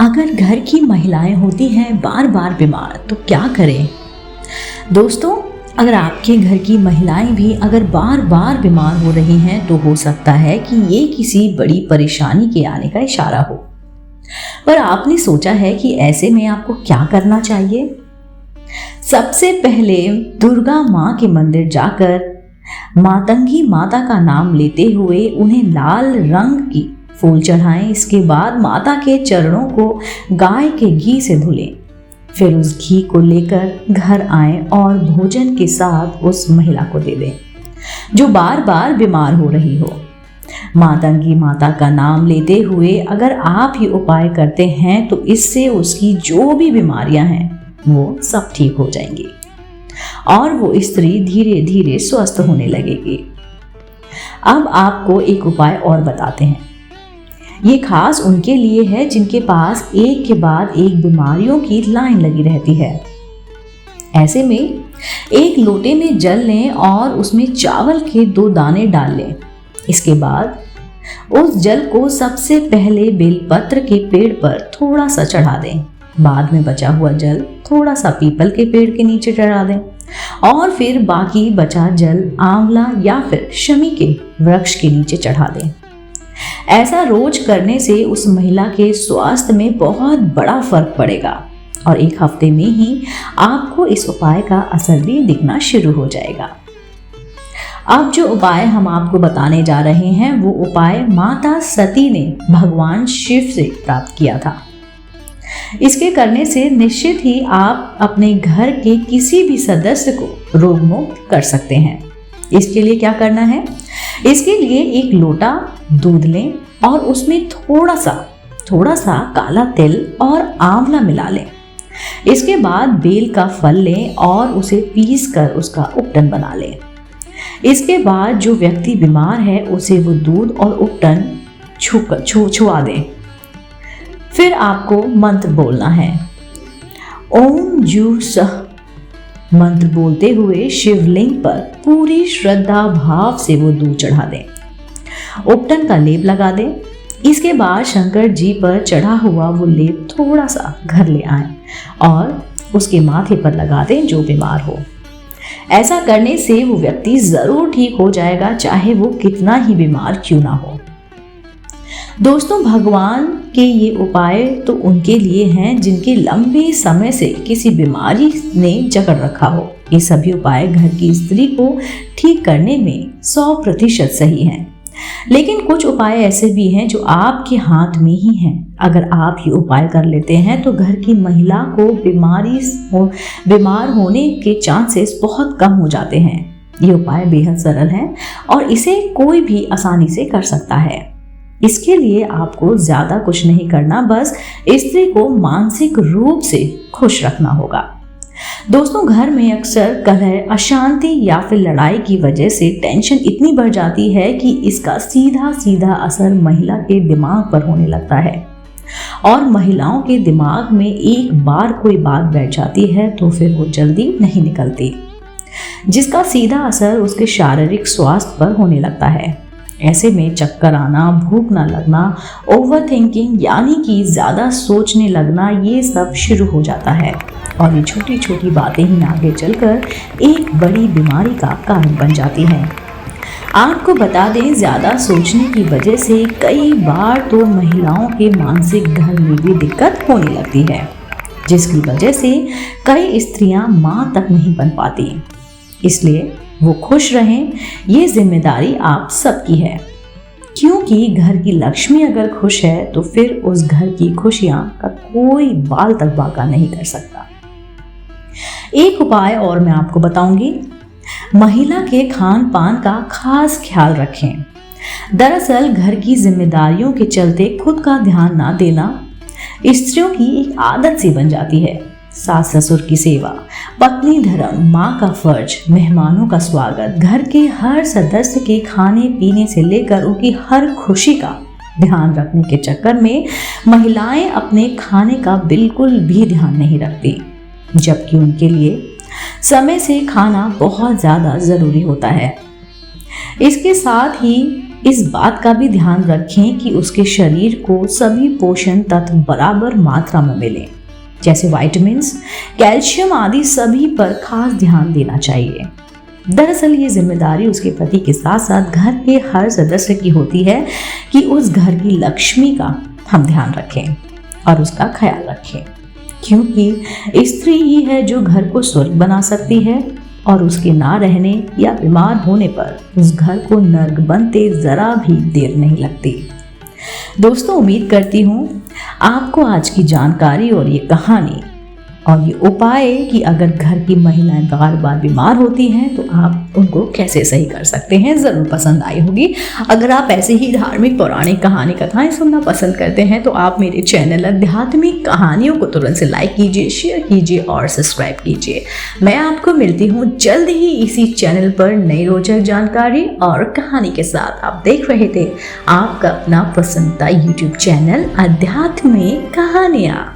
अगर घर की महिलाएं होती हैं बार बार बीमार तो क्या करें। दोस्तों, अगर आपके घर की महिलाएं भी अगर बार बार बीमार हो रही हैं तो हो सकता है कि ये किसी बड़ी परेशानी के आने का इशारा हो। पर आपने सोचा है कि ऐसे में आपको क्या करना चाहिए? सबसे पहले दुर्गा माँ के मंदिर जाकर मातंगी माता का नाम लेते हुए उन्हें लाल रंग की फूल चढ़ाएं। इसके बाद माता के चरणों को गाय के घी से धुलें। फिर उस घी को लेकर घर आएं और भोजन के साथ उस महिला को दे दें जो बार बार बीमार हो रही हो। मातंगी माता का नाम लेते हुए अगर आप ये उपाय करते हैं तो इससे उसकी जो भी बीमारियां हैं वो सब ठीक हो जाएंगी और वो स्त्री धीरे धीरे स्वस्थ होने लगेगी। अब आपको एक उपाय और बताते हैं। ये खास उनके लिए है जिनके पास एक के बाद एक बीमारियों की लाइन लगी रहती है। ऐसे में एक लोटे में जल लें और उसमें चावल के 2 दाने डाल लें। इसके बाद उस जल को सबसे पहले बेलपत्र के पेड़ पर थोड़ा सा चढ़ा दें। बाद में बचा हुआ जल थोड़ा सा पीपल के पेड़ के नीचे चढ़ा दें और फिर बाकी बचा जल आंवला या फिर शमी के वृक्ष के नीचे चढ़ा दें। ऐसा रोज करने से उस महिला के स्वास्थ्य में बहुत बड़ा फर्क पड़ेगा और 1 हफ्ते में ही आपको इस उपाय का असर भी दिखना शुरू हो जाएगा। अब जो उपाय हम आपको बताने जा रहे हैं वो उपाय माता सती ने भगवान शिव से प्राप्त किया था। इसके करने से निश्चित ही आप अपने घर के किसी भी सदस्य को रोग मुक्त कर सकते हैं। इसके लिए क्या करना है? इसके लिए 1 लोटा दूध लें और उसमें थोड़ा सा काला तिल और आंवला मिला लें। इसके बाद बेल का फल लें और उसे पीस कर उसका उपटन बना लें। इसके बाद जो व्यक्ति बीमार है उसे वो दूध और उपटन छुआ दें। फिर आपको मंत्र बोलना है। ओम जू सह मंत्र बोलते हुए शिवलिंग पर पूरी श्रद्धा भाव से वो दूध चढ़ा दें। उपटन का लेप लगा दें। इसके बाद शंकर जी पर चढ़ा हुआ वो लेप थोड़ा सा घर ले आएं और उसके माथे पर लगा दें जो बीमार हो। ऐसा करने से वो व्यक्ति जरूर ठीक हो जाएगा, चाहे वो कितना ही बीमार क्यों ना हो। दोस्तों, भगवान के ये उपाय तो उनके लिए हैं जिनके लंबे समय से किसी बीमारी ने जकड़ रखा हो। ये सभी उपाय घर की स्त्री को ठीक करने में 100% सही हैं। लेकिन कुछ उपाय ऐसे भी हैं जो आपके हाथ में ही हैं। अगर आप ये उपाय कर लेते हैं तो घर की महिला को बीमार होने के चांसेस बहुत कम हो जाते हैं। ये उपाय बेहद सरल है और इसे कोई भी आसानी से कर सकता है। इसके लिए आपको ज्यादा कुछ नहीं करना, बस स्त्री को मानसिक रूप से खुश रखना होगा। दोस्तों, घर में अक्सर कलह, अशांति या फिर लड़ाई की वजह से टेंशन इतनी बढ़ जाती है कि इसका सीधा असर महिला के दिमाग पर होने लगता है और महिलाओं के दिमाग में एक बार कोई बात बैठ जाती है तो फिर वो जल्दी नहीं निकलती, जिसका सीधा असर उसके शारीरिक स्वास्थ्य पर होने लगता है। ऐसे में चक्कर आना, भूख ना लगना, ओवर थिंकिंग यानी कि ज़्यादा सोचने लगना, ये सब शुरू हो जाता है और ये छोटी छोटी बातें ही आगे चलकर एक बड़ी बीमारी का कारण बन जाती हैं। आपको बता दें, ज़्यादा सोचने की वजह से कई बार तो महिलाओं के मानसिक घर में भी दिक्कत होने लगती है, जिसकी वजह से कई स्त्रियां माँ तक नहीं बन पाती। इसलिए वो खुश रहें, ये जिम्मेदारी आप सबकी है, क्योंकि घर की लक्ष्मी अगर खुश है तो फिर उस घर की खुशियां का कोई बाल तक बाका नहीं कर सकता। एक उपाय और मैं आपको बताऊंगी। महिला के खान पान का खास ख्याल रखें। दरअसल घर की जिम्मेदारियों के चलते खुद का ध्यान ना देना स्त्रियों की एक आदत सी बन जाती है। सास ससुर की सेवा, पत्नी धर्म, माँ का फर्ज, मेहमानों का स्वागत, घर के हर सदस्य के खाने पीने से लेकर उनकी हर खुशी का ध्यान रखने के चक्कर में महिलाएं अपने खाने का बिल्कुल भी ध्यान नहीं रखती, जबकि उनके लिए समय से खाना बहुत ज़्यादा ज़रूरी होता है। इसके साथ ही इस बात का भी ध्यान रखें कि उसके शरीर को सभी पोषण तत्व बराबर मात्रा में मिले, जैसे विटामिन्स, कैल्शियम आदि सभी पर खास ध्यान देना चाहिए। दरअसल ये जिम्मेदारी उसके पति के साथ साथ घर के हर सदस्य की होती है कि उस घर की लक्ष्मी का हम ध्यान रखें और उसका ख्याल रखें, क्योंकि स्त्री ही है जो घर को स्वर्ग बना सकती है और उसके ना रहने या बीमार होने पर उस घर को नर्क बनते जरा भी देर नहीं लगती। दोस्तों, उम्मीद करती हूँ आपको आज की जानकारी और ये कहानी और ये उपाय कि अगर घर की महिलाएं बार बार बीमार होती हैं तो आप उनको कैसे सही कर सकते हैं, ज़रूर पसंद आई होगी। अगर आप ऐसे ही धार्मिक पौराणिक कहानी कथाएं सुनना पसंद करते हैं तो आप मेरे चैनल आध्यात्मिक कहानियों को तुरंत से लाइक कीजिए, शेयर कीजिए और सब्सक्राइब कीजिए। मैं आपको मिलती हूँ जल्द ही इसी चैनल पर नई रोचक जानकारी और कहानी के साथ। आप देख रहे थे आपका अपना पसंदीदा यूट्यूब चैनल आध्यात्मिक कहानियाँ।